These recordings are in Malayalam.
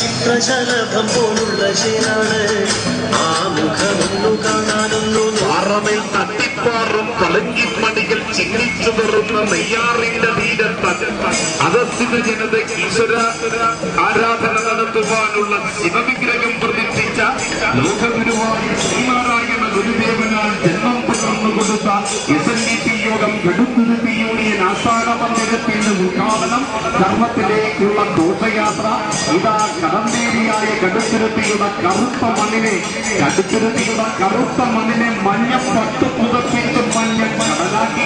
ചിത്രശലഭം പോലുള്ള ശീലാണ് ആ മുഖമൊന്നു കാണാനൊന്നു പാറമേൽ തട്ടിപ്പാറും പളങ്കിമണികൾ ചിന്തിച്ചു നിറുന്ന നെയ്യാറിന്റെ തീരത്ത് അധസ്ഥിത ജനതയ്ക്ക് ഈശ്വര ആരാധന നടത്തുവാനുള്ള ശിവവിഗ്രഹം പ്രതിഷ്ഠിച്ച ലോകഗുരുവായ ശ്രീനാരായണ ഗുരുദേവനാൽ ജന്മം പകർന്നു കൊടുത്ത SNDP യോഗം കടുത്തുരുത്തി യൂണിയൻ ആസ്ഥാന മന്ദിരത്തിന്റെ ഉദ്ഘാടനം ധർമ്മത്തിലേക്കുള്ള ഘോഷയാത്ര ഇതാ കടന്തേരിയായ കടുത്തുരുത്തിയുടെ കറുത്ത മണ്ണിനെ മഞ്ഞ പട്ടു പുതപ്പിച്ച് മഞ്ഞ കടലാക്കി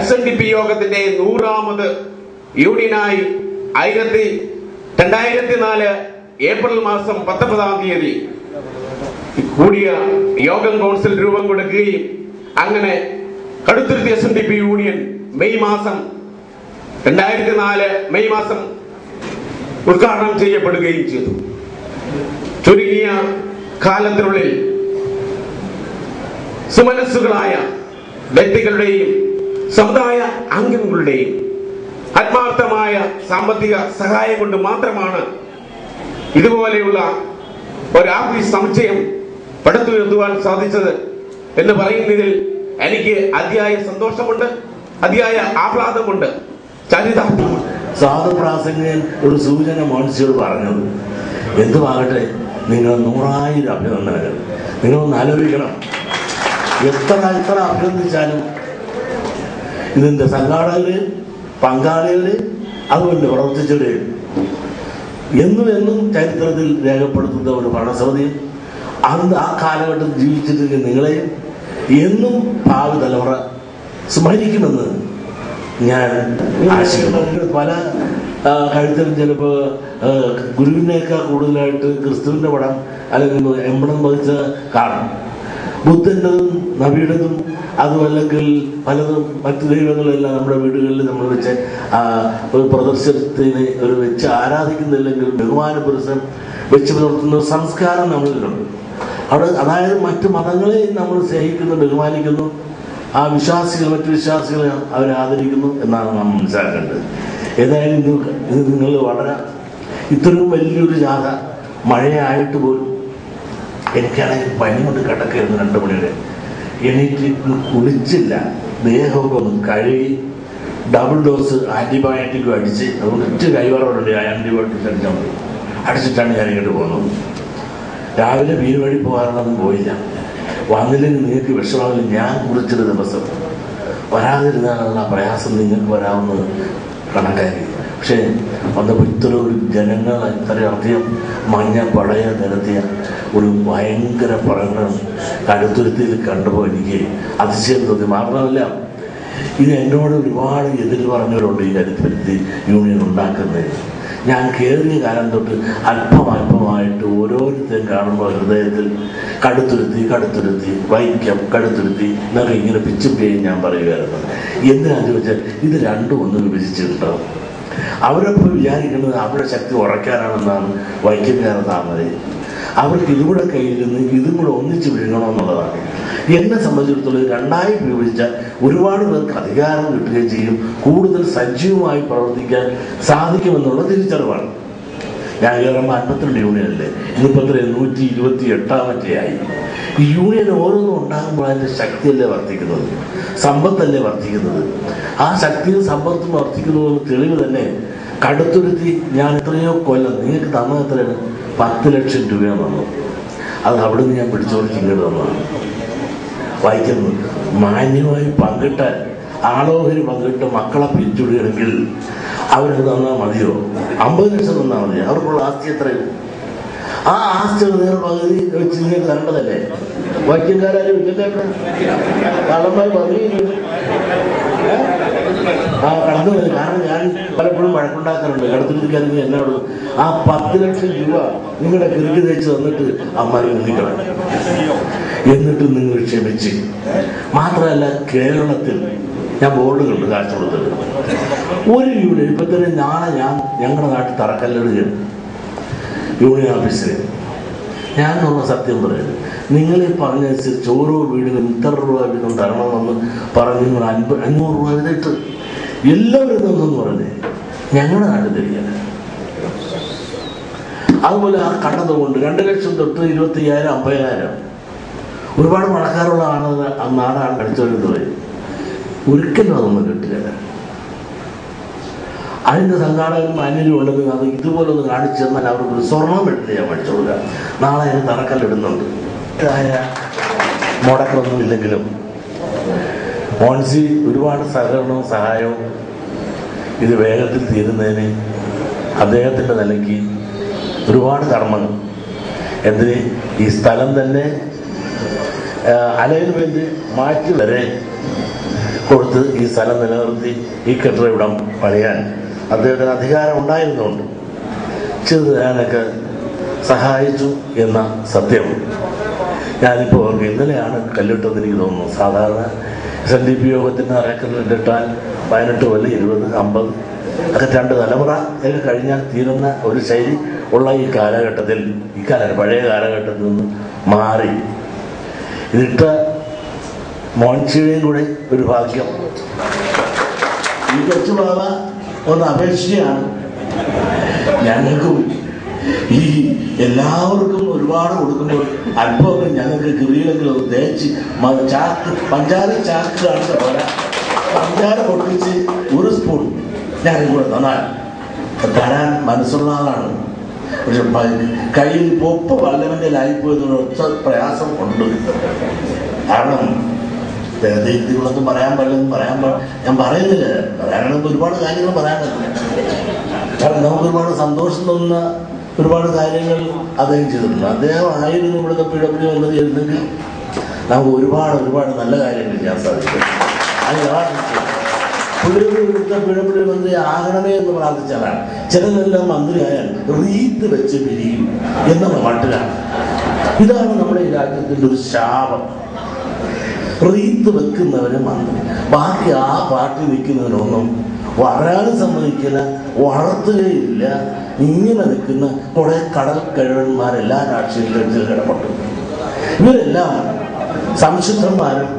SNDP യോഗത്തിന്റെ 100ാമത് യൂണിയനായി 2004 ഏപ്രിൽ മാസം 19-ാം തീയതി കൂടിയ യോഗം കൗൺസിൽ രൂപം കൊടുക്കുകയും അങ്ങനെ കടുത്തുരുത്തി SNDP യൂണിയൻ മെയ് മാസം 2004 ഉദ്ഘാടനം ചെയ്യപ്പെടുകയും ചെയ്തു. ചുരുങ്ങിയ കാലത്തിനുള്ളിൽ സുമനസ്സുകളായ വ്യക്തികളുടെയും സമുദായ അംഗങ്ങളുടെയും ആത്മാർത്ഥമായ സാമ്പത്തിക സഹായം കൊണ്ട് മാത്രമാണ് ഇതുപോലെയുള്ള ഒരാഫീസ് സമുച്ചയം പടുത്തുയർത്തുവാൻ സാധിച്ചത് എന്ന് പറയുന്നതിൽ എനിക്ക് അതിയായ സന്തോഷമുണ്ട്, അതിയായ ആഹ്ലാദമുണ്ട്, ചരിതാർത്ഥ്യമുണ്ട്. സാധുപ്രാസംഗൻ ഒരു സൂചന മോൻസിയോട് പറഞ്ഞത് എന്തുമാകട്ടെ, നിങ്ങൾ 100,000 അഭിനന്ദനങ്ങൾ. നിങ്ങളൊന്ന് ആലോചിക്കണം, എത്ര അഭിനന്ദിച്ചാലും ഇതിൻ്റെ സംഘാടകര്, പങ്കാളികള്, അതുകൊണ്ട് പ്രവർത്തിച്ചവര് എന്നും ചരിത്രത്തിൽ രേഖപ്പെടുത്തുന്ന ഒരു ഭരണസമിതിയും അന്ന് ആ കാലഘട്ടത്തിൽ ജീവിച്ചിട്ട് നിങ്ങളെയും എന്നും ഭാവി തലമുറ സ്മരിക്കുമെന്ന് ഞാൻ ആശിക്കുന്നു. പല കഴുത്തിലും ചിലപ്പോൾ ഗുരുവിനേക്കാൾ കൂടുതലായിട്ട് ക്രിസ്തുവിൻ്റെ പടം അല്ലെങ്കിൽ എമ്പളം വഹിച്ച കാണും. ബുദ്ധൻ്റെതും നബിയുടേതും അതുമല്ലെങ്കിൽ പലതും മറ്റു ദൈവങ്ങളെല്ലാം നമ്മുടെ വീടുകളിൽ നമ്മൾ വെച്ച് ഒരു പ്രദർശനത്തിന് ഒരു വെച്ച് ആരാധിക്കുന്നില്ലെങ്കിൽ ബഹുമാന പുരുഷൻ വെച്ച് പുലർത്തുന്ന ഒരു സംസ്കാരം നമ്മളിലുണ്ട്. അവിടെ അതായത് മറ്റു മതങ്ങളെ നമ്മൾ സ്നേഹിക്കുന്നു, ബഹുമാനിക്കുന്നു, ആ വിശ്വാസികൾ മറ്റു വിശ്വാസികളെ അവരെ ആദരിക്കുന്നു എന്നാണ് നാം മനസ്സിലാക്കേണ്ടത്. ഏതായാലും ഇത് നിങ്ങൾ വളരെ ഇത്രയും വലിയൊരു ജാഥ മഴയായിട്ട് പോലും എനിക്കാണെങ്കിൽ പനി കൊണ്ട് കിടക്കുകയായിരുന്നു 2 മണി വരെ. എണീറ്റ് കുളിച്ചില്ല, ദേഹമൊക്കെ ഒന്ന് കഴുകി ഡബിൾ ഡോസ് ആൻറ്റിബയോട്ടിക്കും അടിച്ച്, അതുകൊണ്ട് ഒറ്റ കൈവറവുണ്ട് ആൻറ്റിബയോട്ടിക്സ് അടിച്ചാൽ മതി, അടിച്ചിട്ടാണ് ഞാൻ ഇങ്ങോട്ട് പോകുന്നത്. രാവിലെ വീട് വഴി പോകാറുള്ളതും പോയില്ല. വന്നില്ലെങ്കിൽ നിങ്ങൾക്ക് വിഷമാവില്ല. ഞാൻ കുറിച്ചൊരു ദിവസം വരാതിരുന്നാലുള്ള പ്രയാസം നിങ്ങൾക്ക് വരാവുന്നത് കണക്കാക്കി. പക്ഷേ വന്നപ്പോൾ ഇത്ര ഒരു ജനങ്ങൾ ഇത്രയധികം മഞ്ഞ പടയ നിരത്തിയ ഒരു ഭയങ്കര പ്രകടനം കടുത്തുരുത്തിയിൽ കണ്ടപ്പോൾ എനിക്ക് അതിശയം തോന്നി. മാത്രമല്ല, ഇത് എന്നോട് ഒരുപാട് എതിര് പറഞ്ഞവരുണ്ട് ഈ കരുത്തുരുത്തി യൂണിയൻ ഉണ്ടാക്കുന്നതിന്. ഞാൻ കയറിയ കാലം തൊട്ട് അല്പമായിട്ട് ഓരോരുത്തരും കാണുമ്പോൾ ഹൃദയത്തിൽ കടുത്തുരുത്തി വൈക്കം കടുത്തുരുത്തി എന്നൊക്കെ ഇങ്ങനെ പിച്ചും പേയും ഞാൻ പറയുമായിരുന്നു. എന്തിനാന്ന് ചോദിച്ചാൽ ഇത് രണ്ടും ഒന്ന് വിഭജിച്ചിട്ടുണ്ടാവും. അവരപ്പോൾ വിചാരിക്കുന്നത് അവരുടെ ശക്തി ഉറയ്ക്കാനാണെന്നാണ് വൈക്കംകാരുടെ താമര. അവർക്ക് ഇതുകൂടെ കയ്യിലിരുന്ന് ഇതും കൂടെ ഒന്നിച്ച് വിഴുങ്ങണമെന്നുള്ളതാണ്. എന്നെ സംബന്ധിച്ചിടത്തോളം 2ആയി വിഭജിച്ചാൽ ഒരുപാട് പേർക്ക് അധികാരം കിട്ടുകയും ചെയ്യും, കൂടുതൽ സജീവമായി പ്രവർത്തിക്കാൻ സാധിക്കുമെന്നുള്ള തിരിച്ചറിവാണ്. ഞാൻ കയറുമ്പോൾ 52 യൂണിയനല്ലേ, ഇന്നിപ്പോൾ 128-ാമത്തെയായി. ഈ യൂണിയൻ ഓരോന്നും ഉണ്ടാകുമ്പോൾ അതിൻ്റെ ശക്തിയല്ലേ വർദ്ധിക്കുന്നത്, സമ്പത്തല്ലേ വർദ്ധിക്കുന്നത്. ആ ശക്തിയും സമ്പത്തും വർദ്ധിക്കുന്നതെന്ന് തെളിവ് തന്നെ കടുത്തുരുത്തി ഞാൻ എത്രയോ കൊല്ലം നിങ്ങൾക്ക് തന്നത് എത്രയാണ്? 10 ലക്ഷം രൂപയാണ് തന്നു. അത് അവിടെ നിന്ന് ഞാൻ പിടിച്ചോടിച്ച് ഇങ്ങോട്ട് തന്നതാണ്. വായിക്കുന്നു, മാന്യമായി പങ്കിട്ടാൽ ആളോഹരി പങ്കിട്ട് മക്കളെ പിരിച്ചുവിടുകയാണെങ്കിൽ അവർക്ക് തന്നാൽ മതിയോ? 50 ലക്ഷം തന്നാൽ മതിയോ? അവർക്കുള്ള ആസ്തി എത്രയും ആ ആസ്തിയുടെ നേർ പകുതി വെച്ച് നിങ്ങൾക്ക് തരേണ്ടതല്ലേ? വൈദ്യക്കാരും കള്ളമായി പകുതിയിലുണ്ട് കടന്നു വരും. കാരണം ഞാൻ പലപ്പോഴും വഴക്കുണ്ടാക്കാറുണ്ട് കടത്തിരിക്കാരെങ്കിൽ എന്നോട് ആ 10 ലക്ഷം രൂപ നിങ്ങളുടെ കിറുക്കി തേച്ച് തന്നിട്ട് അമ്മായി ഒന്നിക്കണം, എന്നിട്ട് നിങ്ങൾ ക്ഷമിച്ച്. മാത്രമല്ല, കേരളത്തിൽ ഞാൻ ബോർഡുകളുണ്ട് കാശ് കൊടുത്തത് ഒരു യൂണിയൻ ഇപ്പം തന്നെ നാളെ ഞങ്ങളുടെ നാട്ടിൽ തറക്കല്ലിടുകയാണ് യൂണിയൻ ഓഫീസിൽ. ഞാനുള്ള സത്യം പറയുന്നത്, നിങ്ങളീ പറഞ്ഞനുസരിച്ച് ഓരോ വീടിനും ഇത്ര രൂപ വീതം തരണമെന്ന് പറഞ്ഞ് നിങ്ങൾ 500 രൂപ ഇതിട്ട് എല്ലാവരും തന്നെന്ന് പറഞ്ഞേ ഞങ്ങളുടെ നാട്ടിൽ തരികയാണ്. അതുപോലെ ആ കണ്ടത് കൊണ്ട് 2 ലക്ഷം തൊട്ട് 25,000 50,000 ഒരുപാട് പണക്കാരുള്ള നാടാണ് കളിച്ചോരുന്നത്. ഒരിക്കലും അതൊന്നും കിട്ടുകയില്ല. അതിൻ്റെ സംഘാടകരും മാന്യരും ഉള്ളത് അത് ഇതുപോലെ ഒന്ന് കാണിച്ചു തന്നാൽ അവർക്കൊരു സ്വർണം എടുത്ത് ഞാൻ മേടിച്ചു കൊടുക്കുക. നാളെ അതിന് തറക്കല്ലിടുന്നുണ്ട്. മുടക്കമൊന്നും ഇല്ലെങ്കിലും മോൻസി ഒരുപാട് സഹകരണവും സഹായവും ഇത് വേഗത്തിൽ തീരുന്നതിന് അദ്ദേഹത്തിൻ്റെ നിലയ്ക്ക് ഒരുപാട് കർമ്മങ്ങൾ എന്തിന് ഈ സ്ഥലം തന്നെ അലൈൻമെൻറ്റ് മാറ്റി വരെ കൊടുത്ത് ഈ സ്ഥലം നിലനിർത്തി ഈ കെട്ടിടം പണിയാൻ അദ്ദേഹത്തിന് അധികാരം ഉണ്ടായിരുന്നുകൊണ്ട് ചെയ്തു തരാനൊക്കെ സഹായിച്ചു എന്ന സത്യം ഞാനിപ്പോൾ ഓർക്കും. ഇന്നലെയാണ് കല്ലിട്ടതെന്ന് എനിക്ക് തോന്നുന്നു. സാധാരണ SNDP യോഗത്തിൻ്റെ അരക്കല്ലിട്ടാൽ 18 കൊല്ലം 20 50 ഒക്കെ 2 തലമുറ ഒക്കെ കഴിഞ്ഞാൽ തീരുന്ന ഒരു ശൈലി ഉള്ള ഈ കാലഘട്ടത്തിൽ പഴയ കാലഘട്ടത്തിൽ നിന്ന് മാറി ഇതിട്ട മോൻസിയുടെയും കൂടെ ഒരു ഭാഗ്യം. ഈ കൊച്ചു ബാബ ഒന്ന് അപേക്ഷിക്കുകയാണ്. ഞങ്ങൾക്കും ഈ എല്ലാവർക്കും ഒരുപാട് കൊടുക്കുമ്പോൾ അല്പമൊക്കെ ഞങ്ങൾക്ക് കിറിയിലെങ്കിലും ഒന്ന് തേച്ച് ചാക്ക് പഞ്ചാര ചാക്ക് കാണിച്ച പോലെ പഞ്ചാര പൊട്ടിച്ച് ഒരു സ്പൂൺ ഞാനും കൂടെ തന്നാൽ തരാൻ മനസ്സുള്ള ആളാണ്. പക്ഷെ കയ്യിൽ പൊപ്പ് വല്ലവൻ്റെ ലായിപ്പോയതിന് ഒറ്റ പ്രയാസം ഉണ്ട്. കാരണം ദേശീയങ്ങളൊന്നും പറയാൻ പാടില്ലെന്ന് ഞാൻ പറയുന്നില്ല. പറയാനാണെങ്കിൽ ഒരുപാട് കാര്യങ്ങൾ പറയാനുണ്ട്. കാരണം നമുക്ക് ഒരുപാട് സന്തോഷം തോന്നുന്ന ഒരുപാട് കാര്യങ്ങൾ അദ്ദേഹം ചെയ്തിട്ടുണ്ട്. അദ്ദേഹം ആയിരുന്നു ഇവിടുത്തെ PW എന്നത് ചെയ്തിട്ടുണ്ടെങ്കിൽ നമുക്ക് ഒരുപാട് നല്ല കാര്യങ്ങൾ ചെയ്യാൻ സാധിക്കും. ഇവിടുത്തെ PW മന്ത്രി ആകണമേ എന്ന് പ്രാർത്ഥിച്ചാലാണ്. ചിലരെല്ലാം മന്ത്രിയായാൽ റീത്ത് വെച്ച് പിരിയും എന്നുള്ള മട്ടിലാണ്. ഇതാണ് നമ്മുടെ ഈ രാജ്യത്തിൻ്റെ ഒരു ശാപം. റീത്ത് വെക്കുന്നവരെ മന്ത്രി, ബാക്കി ആ പാർട്ടി നിൽക്കുന്നവരൊന്നും വരാനും സമ്മതിക്കില്ല, വളർത്തുകയില്ല. ഇങ്ങനെ നിൽക്കുന്ന കുറെ കടൽ കഴിവന്മാരെല്ലാ രാഷ്ട്രീയ കക്ഷിയിൽ കിടപ്പുണ്ട്. ഇവരെല്ലാം സംശുദ്ധന്മാരും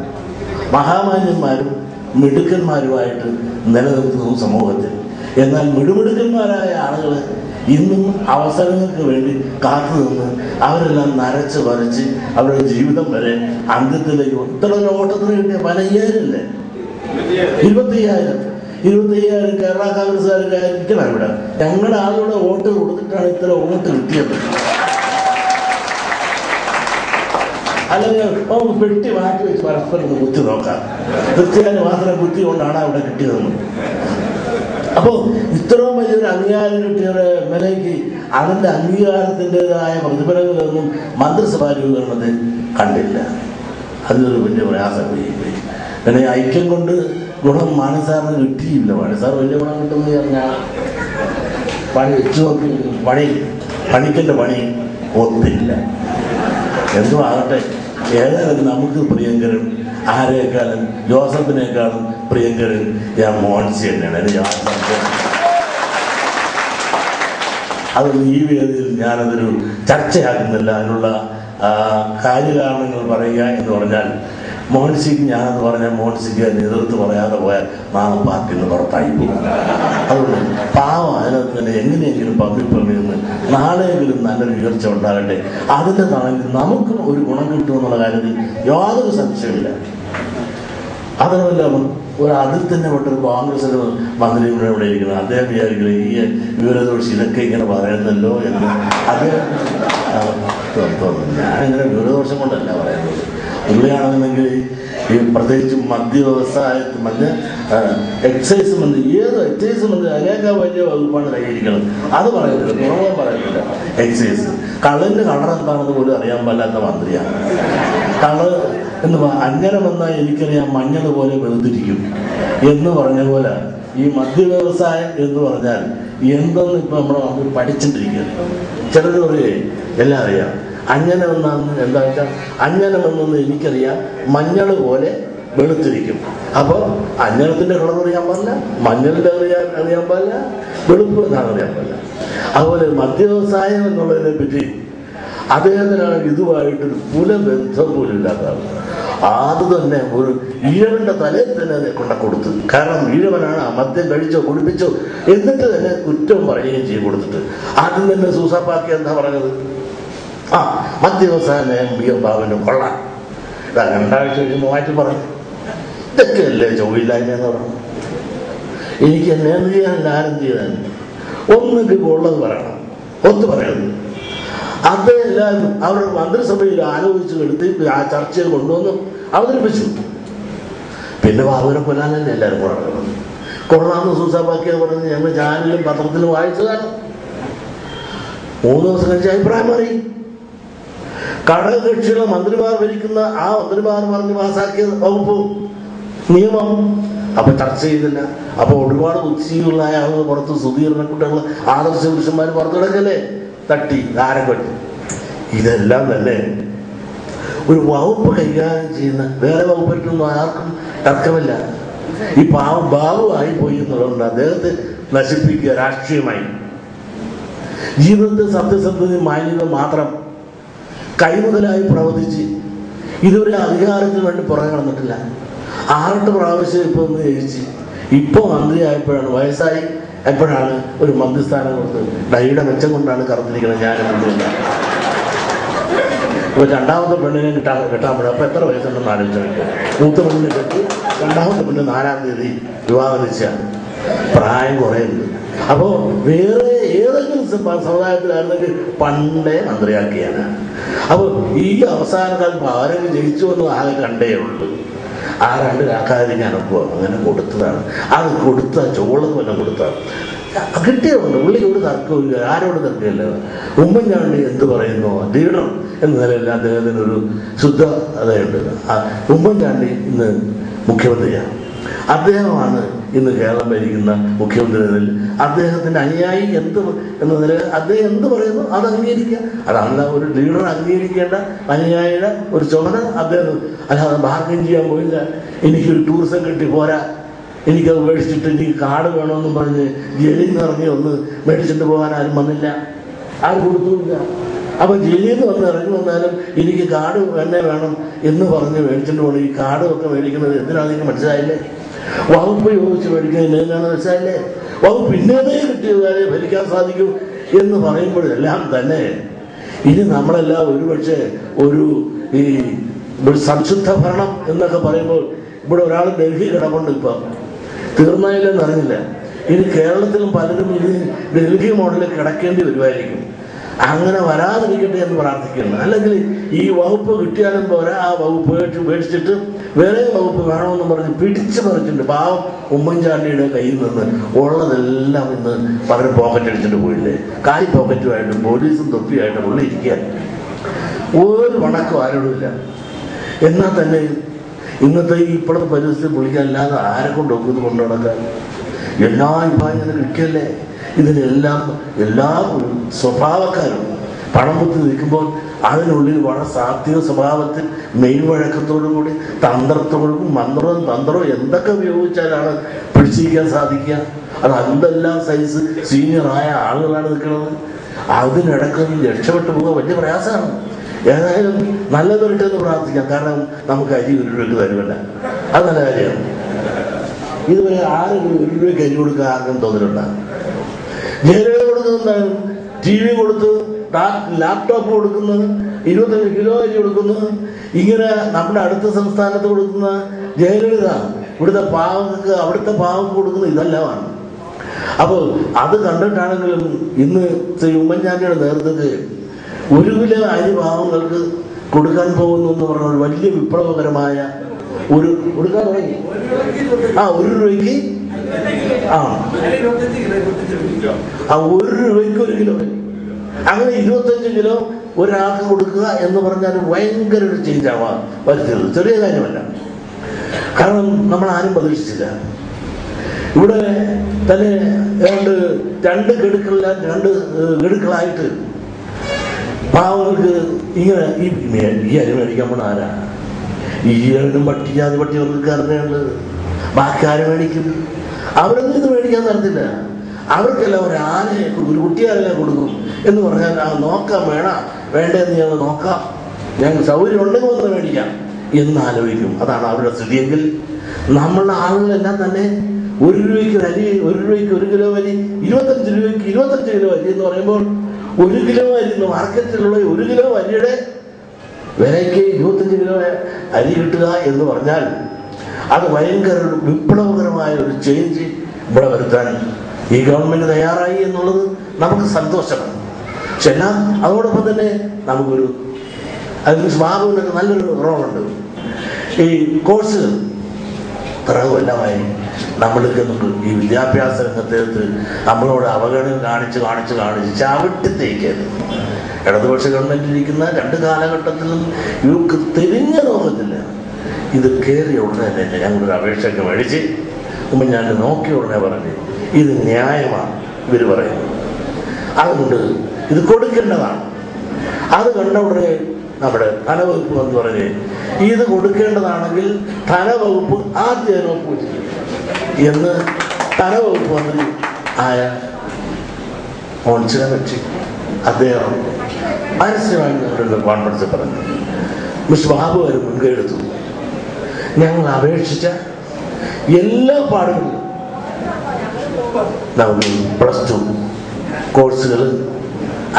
മഹാമാന്യന്മാരും മിടുക്കന്മാരുമായിട്ട് നിലനിൽക്കുന്നു സമൂഹത്തിൽ. എന്നാൽ മിടുമിടുക്കന്മാരായ ആളുകൾ ഇന്നും അവസരങ്ങൾക്ക് വേണ്ടി കാത്തു നിന്ന് അവരെല്ലാം നരച്ച് വരച്ച് അവരുടെ ജീവിതം വരെ അന്ത്യത്തിലേക്ക് ഇത്ര ഓട്ടത്തിന് കിട്ടിയ 15,000 25,000 കേരള കോൺഗ്രസ്സുകാരിക്കണം ഇവിടെ. ഞങ്ങളുടെ ആളുടെ വോട്ട് കൊടുത്തിട്ടാണ് ഇത്ര വോട്ട് കിട്ടിയത്. അല്ലെങ്കിൽ നമുക്ക് പെട്ടി മാറ്റി വെച്ച് പരസ്പരം ഒന്ന് കുത്തി നോക്കാം. തീർച്ചയായും മാത്രം കുത്തി കൊണ്ടാണ് അവിടെ കിട്ടിയതെന്ന്. അപ്പോൾ ഇത്രയും വലിയൊരു അംഗീകാരം കിട്ടിയ MLAക്ക് അതിൻ്റെ അംഗീകാരത്തിൻ്റെതായ പ്രതിഫലങ്ങളൊന്നും മന്ത്രിസഭാ രൂപീകരണത്തിൽ കണ്ടില്ല. അതിലൊരു വലിയ പ്രയാസം പോയി. പിന്നെ ഐക്യം കൊണ്ട് ഗുണം മാണിസാറിന് കിട്ടിയില്ല. മാണിസാർ വലിയ ഗുണം കിട്ടുമെന്ന് പറഞ്ഞാൽ പണി വെച്ചു നോക്കി പണിക്കൻ്റെ പണി ഒത്തില്ല. എന്തും ആകട്ടെ, ഏതായാലും നമുക്ക് പ്രിയങ്കരൻ ആരെക്കാളും ജോസഫിനേക്കാളും പ്രിയങ്കരൻ ഞാൻ മോഹൻസി തന്നെയാണ്. അതൊന്നും ഈ വേദിയിൽ ഞാനതൊരു ചർച്ചയാക്കുന്നില്ല. അതിനുള്ള കാര്യകാരണങ്ങൾ പറയുക എന്ന് പറഞ്ഞാൽ മോഹൻസിക്ക് ഞാനെന്ന് പറഞ്ഞാൽ മോഹൻസിക്ക് നേതൃത്വം പറയാതെ പോയാൽ നാളെ പാർട്ടിയിൽ നിന്ന് പുറത്തായി പോകും. അതുകൊണ്ട് പാവം അതിനകത്ത് തന്നെ എങ്ങനെയെങ്കിലും പമ്പിപ്പമ്മിന്ന് നാളെയെങ്കിലും നല്ലൊരു ഉയർച്ച ഉണ്ടാകട്ടെ. അതിൻ്റെ തണലിൽ നമുക്കും ഒരു ഗുണം കിട്ടുമെന്നുള്ള കാര്യത്തിൽ യാതൊരു സംശയമില്ല. അതുമല്ല, അതിൽ തന്നെ പെട്ടൊരു കോൺഗ്രസിന് മന്ത്രി ഇവിടെ ഇരിക്കുന്നത് അദ്ദേഹം വിചാരിക്കുന്നത് ഈ വിവരദോഷി ഇതൊക്കെ ഇങ്ങനെ പറയുന്നല്ലോ എന്ന് അദ്ദേഹം ഞാനിങ്ങനെ വിവരദോഷം കൊണ്ടല്ല പറയുന്നത്. ഉള്ളിയാണെന്നുണ്ടെങ്കിൽ ഈ പ്രത്യേകിച്ച് എക്സൈസ് മന്ത്രി ഏത് എക്സൈസ് മന്ത്രി അതിനേക്കാൾ വലിയ വകുപ്പാണ് കൈകരിക്കുന്നത്. അത് പറയുന്നില്ല, തുറമുഖം പറയുന്നില്ല. എക്സൈസ് കള്ളിൻ്റെ കളർ എന്താണെന്ന് പോലും അറിയാൻ പാടില്ലാത്ത മന്ത്രിയാണ്. കളർ എന്ന് അങ്ങനെ വന്നാൽ എനിക്കറിയാം മഞ്ഞൾ പോലെ വെറുതിരിക്കും എന്ന് പറഞ്ഞ പോലെ ഈ മദ്യവ്യവസായം എന്ന് പറഞ്ഞാൽ എന്തെന്ന് ഇപ്പം നമ്മൾ പഠിച്ചിട്ടിരിക്കുകയാണ്. ചിലർ പറയേ എല്ലാം അറിയാം. അങ്ങനെ വന്നാന്ന് എന്താ വെച്ചാൽ അങ്ങനെ വന്നെന്ന് എനിക്കറിയാം, മഞ്ഞൾ പോലെ വെളുത്തിരിക്കും. അപ്പോൾ അഞ്ഞളത്തിൻ്റെ കളർ അറിയാൻ പാടില്ല, മഞ്ഞളിൻ്റെ അറിയാൻ പാടില്ല, വെളുപ്പ് എന്നാണ് അറിയാൻ പാടില്ല. അതുപോലെ മദ്യവ്യവസായം എന്നുള്ളതിനെ പറ്റി അദ്ദേഹത്തിനാണ് ഇതുമായിട്ടൊരു പുലബന്ധം പോലും ഇല്ലാത്തതാണ്. അത് തന്നെ ഒരു ഈഴവന്റെ തലയിൽ തന്നെ അത് കൊടുത്ത്. കാരണം ഈഴവനാണ് ആ മദ്യം കഴിച്ചോ കുടിപ്പിച്ചോ എന്നിട്ട് തന്നെ കുറ്റം പറയുകയും ചെയ്ത് കൊടുത്തിട്ട് ആദ്യം തന്നെ സൂസാപ്പാക്കി എന്താ പറഞ്ഞത്? മദ്യവ്യവസായ നയം BM ബാബുവിന് കൊള്ളാം. 2 ആഴ്ച കഴിയുമ്പോൾ മാറ്റി പറഞ്ഞു. ഇതൊക്കെയല്ലേ ചൊവ്വില്ലായ്മ എന്ന് പറഞ്ഞു. എനിക്ക് എന്നെ എന്ത് ചെയ്യാനില്ല, ആരെന്ത് ചെയ്യാൻ ഒന്നും ഉള്ളത് പറയണം, ഒത്തു പറയരുത്. അതെല്ലാവരും അവരുടെ മന്ത്രിസഭയിൽ ആലോചിച്ച് എടുത്ത് ആ ചർച്ചയിൽ കൊണ്ടുവന്ന് അവതരിപ്പിച്ചു. പിന്നെ ബാബുവിനെ കൊല്ലാനല്ലേ എല്ലാവരും കൊള്ളാമെന്ന് സൂസാപ്പാക്കിയത് പറഞ്ഞ് ഞങ്ങൾ ചാനലിലും പത്രത്തിലും വായിച്ചതാണ്. 3 ദിവസം കഴിച്ച് അഭിപ്രായം മാറി. ഘടകകക്ഷികളെ മന്ത്രിമാർ ഭരിക്കുന്ന ആ മന്ത്രിമാർ പറഞ്ഞ് പാസാക്കിയ വകുപ്പ് നിയമം അപ്പൊ ചർച്ച ചെയ്തില്ല. അപ്പൊ ഒരുപാട് ബുദ്ധിജീവികളായ ആളുകൾ പുറത്ത് സുധീറിനെ കുട്ടികൾ ആദർശ പുരുഷന്മാർ പുറത്തു കിടക്കല്ലേ, തട്ടി ആരെ പറ്റി. ഇതെല്ലാം തന്നെ ഒരു വകുപ്പ് കൈകാര്യം ചെയ്യുന്ന വേറെ വകുപ്പിട്ടൊന്നും ആർക്കും തർക്കമില്ല. ഈ ബാബു ആയിപ്പോയി എന്നുള്ളതുകൊണ്ട് അദ്ദേഹത്തെ നശിപ്പിക്കുക രാഷ്ട്രീയമായി. ജീവിതത്തിൽ സത്യസന്ധത മാന്യത മാത്രം കൈമുതലായി പ്രവർത്തിച്ച് ഇതുവരെ അധികാരത്തിന് വേണ്ടി പുറകെ നടന്നിട്ടില്ല. 6-8 പ്രാവശ്യം ഇപ്പൊ ഒന്ന് ജയിച്ച് ഇപ്പൊ മന്ത്രിയായപ്പോഴാണ് വയസ്സായി എപ്പോഴാണ് ഒരു മന്ത്രിസ്ഥാനം കൊടുത്ത് ഡൈയുടെ മെച്ചം കൊണ്ടാണ് കറന്നിരിക്കുന്നത് ഞാനെന്നില്ല. ഇപ്പൊ രണ്ടാമത്തെ പെണ്ണിനെ കിട്ടാൻ പറ്റും. അപ്പൊ എത്ര വയസ്സുണ്ടെന്ന് ആലോചിച്ചു. മൂത്ത പെണ്ണിനെ കെട്ടി രണ്ടാമത്തെ പെണ്ണ് 4-ാം തീയതി വിവാഹം നിശ്ചയാണ്. പ്രായം കുറയുന്നുണ്ട്. അപ്പോ വേറെ ഏതെങ്കിലും സമുദായത്തിലായിരുന്നെങ്കിൽ പണ്ടേ മന്ത്രിയാക്കിയാണ്. അപ്പൊ ഈ അവസാന കാലത്ത് ആരെങ്കിലും ജയിച്ചു എന്ന് ആകെ കണ്ടേ ഉള്ളൂ. ആ 2 കാക്കാതിരിക്കാൻ ഒപ്പം അങ്ങനെ കൊടുത്തതാണ്. അത് കൊടുത്ത ചോളം വല്ലതും കൊടുത്താണ് കിട്ടിയതുകൊണ്ട് പുള്ളിക്ക് ഒരു തർക്കമില്ല, ആരോട് തർക്കമില്ല. ഉമ്മൻചാണ്ടി എന്ത് പറയുന്നു ലീഡർ എന്ന നിലയിൽ അദ്ദേഹത്തിനൊരു ശുദ്ധതയുണ്ട്. ഉമ്മൻചാണ്ടി ഇന്ന് മുഖ്യമന്ത്രിയാണ്. അദ്ദേഹമാണ് ഇന്ന് കേരളം ഭരിക്കുന്ന മുഖ്യമന്ത്രി. അദ്ദേഹത്തിന്റെ അനുയായി എന്ത് എന്ന നിലയിൽ അദ്ദേഹം എന്ത് പറയുന്നു അത് അംഗീകരിക്കുക. അതല്ല ഒരു ലീഡർ അംഗീകരിക്കേണ്ട അനുയായിയുടെ ഒരു ചുമതല അദ്ദേഹം. അല്ലാതെ ബാർഗൻ ചെയ്യാൻ പോയില്ല. എനിക്കൊരു ടൂറിസം കിട്ടി പോരാ, എനിക്കത് മേടിച്ചിട്ട് എനിക്ക് കാർഡ് വേണമെന്നും പറഞ്ഞ് ജയിലിൽ നിന്ന് ഇറങ്ങി ഒന്ന് മേടിച്ചിട്ട് പോകാൻ ആരും വന്നില്ല, ആരും കൊടുത്തുമില്ല. അപ്പം ജയിലിൽ നിന്ന് വന്ന് ഇറങ്ങി വന്നാലും എനിക്ക് കാർഡ് വേണം എന്ന് പറഞ്ഞ് മേടിച്ചിട്ട് പോകണം. ഈ കാർഡൊക്കെ മേടിക്കുന്നത് എന്തിനാണെന്ന് എനിക്ക് മനസ്സിലായില്ലേ? വകുപ്പ് ചോദിച്ച് മേടിക്കുന്നത് എന്നാന്ന് മനസ്സിലായില്ലേ? വകുപ്പ് ഇന്നതേ കിട്ടിയതാലേ ഭരിക്കാൻ സാധിക്കൂ എന്ന് പറയുമ്പോഴെല്ലാം തന്നെ ഇനി നമ്മളെല്ലാം ഒരുപക്ഷെ ഈ സംശുദ്ധ ഭരണം എന്നൊക്കെ പറയുമ്പോൾ ഇവിടെ ഒരാൾ ഡൽഹി കിടപ്പുണ്ട്. ഇപ്പം തീർന്നായില്ലെന്ന് അറിഞ്ഞില്ല. ഇനി കേരളത്തിലും പലരും ഇനി ഡൽഹി മോഡലിൽ കിടക്കേണ്ടി വരുമായിരിക്കും. അങ്ങനെ വരാതിരിക്കട്ടെ എന്ന് പ്രാർത്ഥിക്കുന്നു. അല്ലെങ്കിൽ ഈ വകുപ്പ് കിട്ടിയാലും പോരാ, ആ വകുപ്പ് മേടിച്ചിട്ട് വേറെ വകുപ്പ് വേണമെന്ന് പറഞ്ഞ് പിടിച്ചു പറിച്ചിട്ടുണ്ട്. പാവം ഉമ്മൻചാണ്ടിയുടെ കയ്യിൽ നിന്ന് ഉള്ളതെല്ലാം ഇന്ന് പലരും പോക്കറ്റ് അടിച്ചിട്ട് പോയില്ലേ. കാലി പോക്കറ്റുമായിട്ടും പോലീസും തൊപ്പിയായിട്ടും ഉള്ളിൽ ഇരിക്കാൻ ഒരു വണക്കം ആരോടുമില്ല. എന്നാൽ തന്നെ ഇന്നത്തെ ഇപ്പോഴത്തെ പരിസ്ഥിതി പുള്ളിക്കല്ലാതെ ആരെ കൊണ്ട് ഒക്കുന്നത് കൊണ്ടു നടക്കാൻ എല്ലാ വിഭാഗം ഇങ്ങനെ കിട്ടിയല്ലേ. ഇതിനെല്ലാം എല്ലാ സ്വഭാവക്കാരും പണം കുത്തി നിൽക്കുമ്പോൾ അതിനുള്ളിൽ വളരെ സാത്വിക സ്വഭാവത്തിൽ മെയ്വഴക്കത്തോടും കൂടി തന്ത്രത്തോടും തന്ത്രവും എന്തൊക്കെ ഉപയോഗിച്ചാലാണ് പിടിച്ചിരിക്കാൻ സാധിക്കുക. അത് എന്തെല്ലാം സൈസ് സീനിയറായ ആളുകളാണ് നിൽക്കുന്നത്. അതിനിടയ്ക്ക് രക്ഷപ്പെട്ടു പോകാൻ വലിയ പ്രയാസമാണ്. ഏതായാലും നല്ലതൊരിട്ടെന്ന് പ്രാർത്ഥിക്കാം. കാരണം നമുക്ക് അരി 1 രൂപയ്ക്ക് തരുമല്ല, അത് നല്ല കാര്യമാണ്. ഇതുവരെ 1 രൂപയ്ക്ക് അരി കൊടുക്കാൻ ആർക്കും തോന്നലുണ്ടാകും. ജയിലുകൾ കൊടുക്കുന്നത് TV കൊടുത്ത്, ലാപ്ടോപ്പ് കൊടുക്കുന്നത്, 25 കിലോ അരി കൊടുക്കുന്നത്, ഇങ്ങനെ നമ്മുടെ അടുത്ത സംസ്ഥാനത്ത് കൊടുക്കുന്ന ജയലളിത ഇവിടുത്തെ പാവങ്ങൾക്ക് അവിടുത്തെ പാവങ്ങൾക്ക് കൊടുക്കുന്ന ഇതെല്ലാമാണ്. അപ്പോൾ അത് കണ്ടിട്ടാണെങ്കിലും ഇന്ന് ശ്രീ ഉമ്മൻചാണ്ടിയുടെ നേതൃത്വത്തിൽ 1 കിലോ അരി പാവങ്ങൾക്ക് കൊടുക്കാൻ പോകുന്നു എന്ന് പറഞ്ഞാൽ വലിയ വിപ്ലവകരമായ ഒരു കൊടുക്കാൻ തുടങ്ങി. 1 രൂപയ്ക്ക് 1 രൂപയ്ക്ക് 1 കിലോ. അങ്ങനെ 25 കിലോ ഒരാൾക്ക് കൊടുക്കുക എന്ന് പറഞ്ഞാൽ ഭയങ്കര ഒരു ചേഞ്ച് ആവാൻ വരുത്തിയത് ചെറിയ കാര്യമല്ല. കാരണം നമ്മൾ ആരും പ്രതീക്ഷിച്ചില്ല. ഇവിടെ തന്നെ ഏതാണ്ട് 2 ഗഡുക്കളായിട്ട് പാവങ്ങൾക്ക് ഇങ്ങനെ ഈ അരി മേടിക്കാൻ പോണ ആരാ? ഈ പട്ടിജാതി പട്ടികർക്കാരനെയുണ്ട്. ബാക്കി ആര് മേടിക്കും? അവരൊന്നും ഇത് മേടിക്കാൻ തരത്തില്ല. അവർക്കെല്ലാം ഒരു കുട്ടിയാരെ കൊടുക്കും എന്ന് പറഞ്ഞാൽ നോക്കാം, വേണ്ടതെന്ന് ഞങ്ങൾ നോക്കാം, ഞങ്ങൾക്ക് സൗകര്യം ഉണ്ടെങ്കിൽ വന്ന് മേടിക്കാം എന്നാലോചിക്കും. അതാണ് അവരുടെ സ്ഥിതിയെങ്കിൽ നമ്മളുടെ ആളുകളെല്ലാം തന്നെ 1 രൂപയ്ക്ക് അരി, 1 രൂപയ്ക്ക് 1 കിലോ അരി, 25 രൂപയ്ക്ക് 25 കിലോ അരി എന്ന് പറയുമ്പോൾ 1 കിലോ അരി മാർക്കറ്റിലുള്ള 1 കിലോ അരിയുടെ വിലയ്ക്ക് 25 കിലോ അരി കിട്ടുക എന്ന് പറഞ്ഞാൽ അത് ഭയങ്കര ഒരു വിപ്ലവകരമായ ഒരു ചേഞ്ച് ഇവിടെ വരുത്താൻ ഈ ഗവൺമെന്റ് തയ്യാറായി എന്നുള്ളത് നമുക്ക് സന്തോഷമാണ്. പക്ഷെ എല്ലാം അതോടൊപ്പം തന്നെ നമുക്കൊരു അതിന് ബാബുവിനൊക്കെ നല്ലൊരു റോളുണ്ട്. ഈ കോഴ്സുകൾ പിറകുമെല്ലാമായി നമ്മൾക്ക് ഈ വിദ്യാഭ്യാസ രംഗത്തേക്ക് നമ്മളോട് അവഗണന കാണിച്ച് ചവിട്ടിത്തേക്കത് ഇടതുപക്ഷ ഗവൺമെന്റ് ഇരിക്കുന്ന 2 കാലഘട്ടത്തിലും ഇവർക്ക് തിരിഞ്ഞ നോക്കത്തില്ല. ഇത് കയറിയ ഉടനെ തന്നെ ഞങ്ങളൊരു അപേക്ഷയൊക്കെ മേടിച്ച് ഞാൻ നോക്കിയ ഉടനെ പറഞ്ഞ് ഇത് ന്യായമാണ് ഇവർ പറയുന്നത്, അതുകൊണ്ട് ഇത് കൊടുക്കേണ്ടതാണ്. അത് കണ്ട ഉടനെ നമ്മുടെ ധനവകുപ്പ് എന്ന് പറഞ്ഞ് ഇത് കൊടുക്കേണ്ടതാണെങ്കിൽ ധനവകുപ്പ് ആദ്യം ഒപ്പുവെച്ചു എന്ന് ധനവകുപ്പ് മന്ത്രി ആയ മോൻസിനെ വെച്ച് അദ്ദേഹം പരസ്യമായിട്ട് കോൺഫറൻസിൽ പറഞ്ഞു. മിസ്റ്റർ ബാബു അവർ മുൻകൈ എടുത്തു. ഞങ്ങൾ അപേക്ഷിച്ച എല്ലാ പാടുകളിലും നമുക്ക് +2 കോഴ്സുകൾ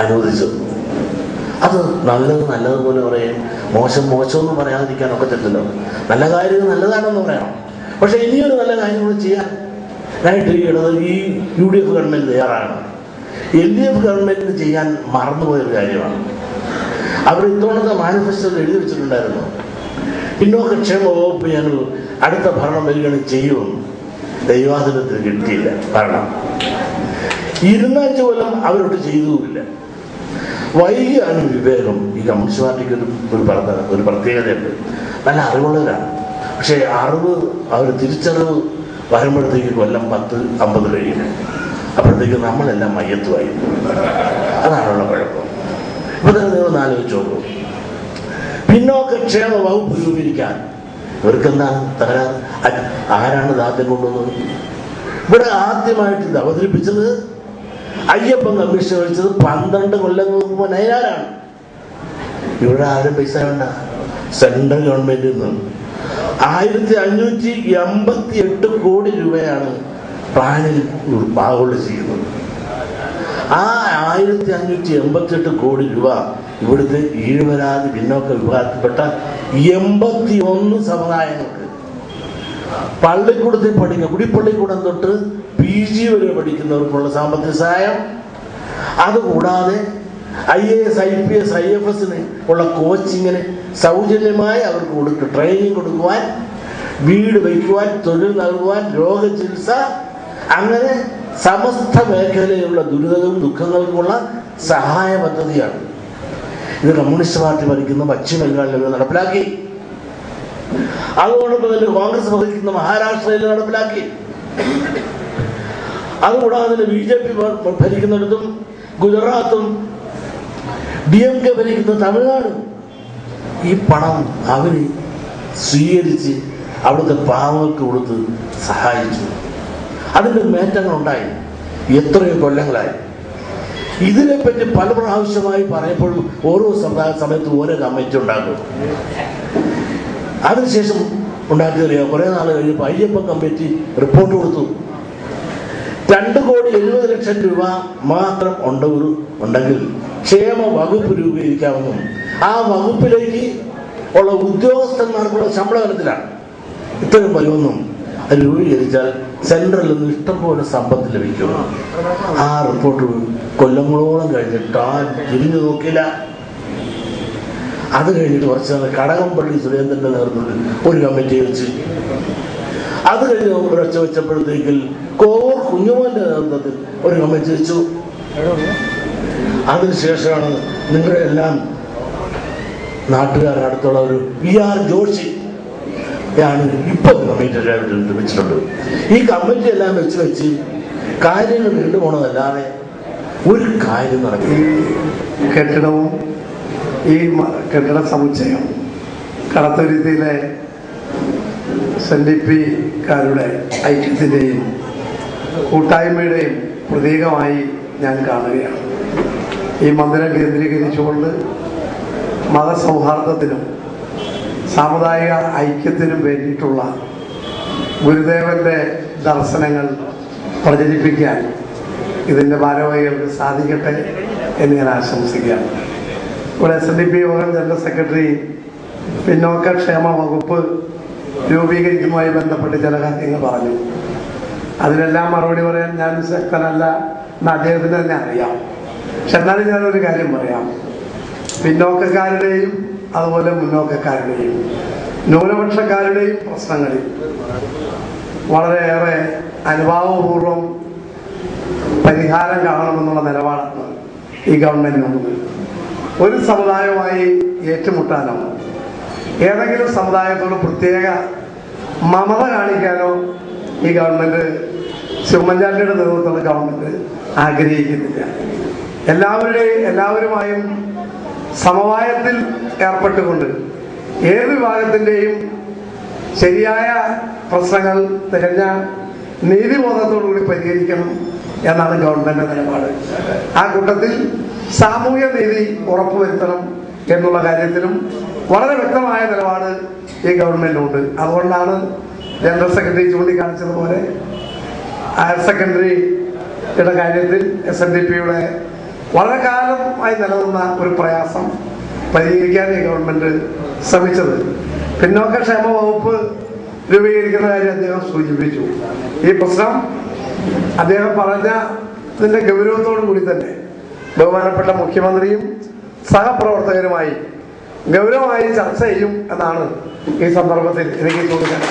അനുവദിച്ചു. അത് നല്ലതുപോലെ പറയും, മോശമെന്ന് പറയാതിരിക്കാനൊക്കെ തെറ്റല്ലോ. നല്ല കാര്യം നല്ലതാണെന്ന് പറയണം. പക്ഷെ ഇനിയൊരു നല്ല കാര്യങ്ങൾ ചെയ്യാനായിട്ട് ഈ UDF ഗവൺമെൻറ് തയ്യാറാണ്. LDF ഗവൺമെൻറ്റിന് ചെയ്യാൻ മറന്നുപോയൊരു കാര്യമാണ്. അവർ ഇത്തവണത്തെ മാനിഫെസ്റ്റോയിൽ എഴുതി വെച്ചിട്ടുണ്ടായിരുന്നു, പിന്നോക്കക്ഷേമ വകുപ്പ് ഞങ്ങൾ അടുത്ത ഭരണം വരികയാണെങ്കിൽ ചെയ്യുമെന്ന്. ദൈവാധീനത്തിന് കിട്ടിയില്ല ഭരണം. 25 കൊല്ലം അവരൊട്ട് ചെയ്തുമില്ല. വൈകിയാണ് വിവേകം. ഈ കമ്മ്യൂണിസ്റ്റ് പാർട്ടിക്ക് ഒരു പ്രത്യേകതയുണ്ട്. നല്ല അറിവുള്ളവരാണ്. പക്ഷേ അവർ തിരിച്ചറിവ് വരുമ്പോഴത്തേക്ക് കൊല്ലം 10-50 കഴിയും. അപ്പോഴത്തേക്ക് നമ്മളെല്ലാം മയ്യത്തുമായി. അതാണുള്ള കുഴപ്പം. ഇപ്പൊ തന്നെ നിങ്ങൾ ആലോചിച്ച് നോക്കൂ, പിന്നോക്കക്ഷേമ വകുപ്പ് രൂപീകരിക്കാൻ ഇവർക്കെന്താണ് തകരാറ്? ആരാണ് ഇത് ആദ്യം കൊണ്ടുവന്നത്? ഇവിടെ ആദ്യമായിട്ട് ഇത് അവതരിപ്പിച്ചത് അയ്യപ്പൻ കമ്മീഷൻ വെച്ചത് 12 കൊല്ലം മുമ്പ് നയനാരാണ്. ഇവിടെ ആരും പൈസ വേണ്ട, സെൻട്രൽ ഗവൺമെന്റിൽ നിന്ന് 1588 കോടി രൂപയാണ് പ്ലാനിൽ ഭാഗങ്ങൾ ചെയ്യുന്നത്. ആ 1588 കോടി രൂപ ഇവിടുത്തെ ഈഴവരാതി പിന്നോക്ക വിഭാഗത്തിൽപ്പെട്ട 81 സമുദായങ്ങൾക്ക് പള്ളിക്കൂടത്തിൽ പഠിക്കുന്ന കുടിപ്പള്ളിക്കൂടം തൊട്ട് PG വരെ പഠിക്കുന്നവർക്കുള്ള സാമ്പത്തിക സഹായം, അതുകൂടാതെ IAS IPS IFS ഉള്ള കോച്ചിങ്ങിന് സൗജന്യമായി അവർക്ക് ട്രെയിനിങ് കൊടുക്കുവാൻ, വീട് വയ്ക്കുവാൻ, തൊഴിൽ നൽകുവാൻ, രോഗചികിത്സ, അങ്ങനെ സമസ്ത മേഖലയിലുള്ള ദുരിതവും ദുഃഖങ്ങൾക്കുമുള്ള സഹായ പദ്ധതിയാണ്. ഇത് കമ്മ്യൂണിസ്റ്റ് പാർട്ടി ഭരിക്കുന്ന പശ്ചിമ ബംഗാളിൽ നടപ്പിലാക്കി. അതുകൊണ്ടൊപ്പം തന്നെ കോൺഗ്രസ് ഭരിക്കുന്ന മഹാരാഷ്ട്രയിൽ നടപ്പിലാക്കി. അതുകൂടാതെ BJP ഭരിക്കുന്നിടത്തും ഗുജറാത്തും DMK ഭരിക്കുന്ന തമിഴ്നാടും ഈ പണം അവർ സ്വീകരിച്ച് അവിടുത്തെ പാവങ്ങൾക്ക് കൊടുത്ത് സഹായിച്ചു. അതിൻ്റെ നേട്ടങ്ങളുണ്ടായി. എത്രയോ കൊല്ലങ്ങളായി. ഇതിനെപ്പറ്റി പല പ്രാവശ്യമായി പറയപ്പോഴും ഓരോ സമയത്തും ഓരോ കമ്മിറ്റി ഉണ്ടാക്കും. അതിനുശേഷം ഉണ്ടാക്കിയറിയാം, കുറേ നാൾ കഴിഞ്ഞപ്പോൾ അയ്യപ്പൻ കമ്മിറ്റി റിപ്പോർട്ട് കൊടുത്തു. 2,70,00,000 രൂപ മാത്രം ഉണ്ടെങ്കിൽ ക്ഷേമ വകുപ്പ് രൂപീകരിക്കാമെന്നും ആ വകുപ്പിലേക്ക് ഉള്ള ഉദ്യോഗസ്ഥന്മാർക്കുള്ള ശമ്പളത്തിലാണ് ഇത്രയും വരുമെന്നും അത് രൂപീകരിച്ചാൽ സെൻട്രലിൽ നിന്ന് ഇഷ്ടംപോലെ സമ്പത്ത് ലഭിക്കും. ആ റിപ്പോർട്ട് കൊല്ലങ്ങളോളം കഴിഞ്ഞിട്ട് ആ തിരിഞ്ഞു നോക്കില്ല. അത് കഴിഞ്ഞിട്ട് കുറച്ച് നാൾ കടകംപള്ളി സുരേന്ദ്രന്റെ നേതൃത്വത്തിൽ ഒരു കമ്മിറ്റി വെച്ച്, അത് കഴിഞ്ഞ് ഒരൊച്ച വെച്ചപ്പോഴത്തേക്കിൽ കോവൂർ കുഞ്ഞുമോന്റെ നേതൃത്വത്തിൽ ഒരു കമ്മിറ്റി വെച്ചു. അതിനുശേഷമാണ് നിങ്ങളുടെ എല്ലാം നാട്ടുകാരുടെ അടുത്തുള്ള ഒരു VR ജോഷി ാണ് ഇപ്പം കമ്മിറ്റി വെച്ചിട്ടുണ്ട്. ഈ കമ്മിറ്റി എല്ലാം വെച്ച് കാര്യങ്ങൾ വീണ്ടും പോണതല്ലാതെ ഒരു കാര്യം നടക്കും. കെട്ടിടവും ഈ കെട്ടിട സമുച്ചയം കടത്തുരുത്തിയിലെ SNDP-കാരുടെ ഐക്യത്തിൻ്റെയും കൂട്ടായ്മയുടെയും പ്രതീകമായി ഞാൻ കാണുകയാണ്. ഈ മന്ദിരം കേന്ദ്രീകരിച്ചുകൊണ്ട് മതസൗഹാർദ്ദത്തിനും സാമുദായിക ഐക്യത്തിനും വേണ്ടിയിട്ടുള്ള ഗുരുദേവന്റെ ദർശനങ്ങൾ പ്രചരിപ്പിക്കാൻ ഇതിൻ്റെ ഭാരവാഹികൾക്ക് സാധിക്കട്ടെ എന്ന് ഞാൻ ആശംസിക്കുകയാണ്. ഇവിടെ SNDP യോഗം ജനറൽ സെക്രട്ടറി പിന്നോക്കക്ഷേമ വകുപ്പ് രൂപീകരിക്കുന്നതുമായി ബന്ധപ്പെട്ട് ചില കാര്യങ്ങൾ പറഞ്ഞു. അതിനെല്ലാം മറുപടി പറയാൻ ഞാൻ ശക്തനല്ല എന്ന് അദ്ദേഹത്തിന് തന്നെ അറിയാം. പക്ഷെ എന്നാലും ഞാനൊരു കാര്യം പറയാം. പിന്നോക്കക്കാരുടെയും അതുപോലെ മുന്നോക്കക്കാരുടെയും ന്യൂനപക്ഷക്കാരുടെയും പ്രശ്നങ്ങളിൽ വളരെയേറെ അനുഭാവപൂർവം പരിഹാരം കാണണമെന്നുള്ള നിലപാടാണ് ഈ ഗവൺമെന്റിനുള്ളത്. ഒരു സമുദായവുമായി ഏറ്റുമുട്ടാനോ ഏതെങ്കിലും സമുദായത്തോട് പ്രത്യേക മമത കാണിക്കാനോ ഈ ഗവൺമെന്റ്, ഉമ്മൻചാണ്ടിയുടെ നേതൃത്വത്തിലുള്ള ഗവൺമെന്റ് ആഗ്രഹിക്കുന്നില്ല. എല്ലാവരുമായും സമവായത്തിൽ ഏർപ്പെട്ടുകൊണ്ട് ഏത് വിഭാഗത്തിൻ്റെയും ശരിയായ പ്രശ്നങ്ങൾ തികഞ്ഞ നീതിബോധത്തോടുകൂടി പരിഹരിക്കണം എന്നാണ് ഗവൺമെന്റ് നിലപാട്. ആ കൂട്ടത്തിൽ സാമൂഹ്യ നീതി ഉറപ്പുവരുത്തണം എന്നുള്ള കാര്യത്തിലും വളരെ വ്യക്തമായ നിലപാട് ഈ ഗവൺമെന്റിനുണ്ട്. അതുകൊണ്ടാണ് ജനറൽ സെക്രട്ടറി ചൂണ്ടിക്കാണിച്ചതുപോലെ ഹയർ സെക്കൻഡറിയുടെ കാര്യത്തിൽ SNDPയുടെ വളരെ കാലമായി നിലനിന്ന ഒരു പ്രയാസം പരിഹരിക്കാൻ ഈ ഗവൺമെന്റ് ശ്രമിച്ചത്. പിന്നോക്കക്ഷേമ വകുപ്പ് രൂപീകരിക്കുന്ന കാര്യം അദ്ദേഹം സൂചിപ്പിച്ചു. ഈ പ്രശ്നം അദ്ദേഹം പറഞ്ഞതിന്റെ ഗൗരവത്തോടു കൂടി തന്നെ ബഹുമാനപ്പെട്ട മുഖ്യമന്ത്രിയും സഹപ്രവർത്തകരുമായി ഗൗരവമായി ചർച്ച ചെയ്യും എന്നാണ് ഈ സന്ദർഭത്തിൽ എനിക്ക് തോന്നുന്നത്.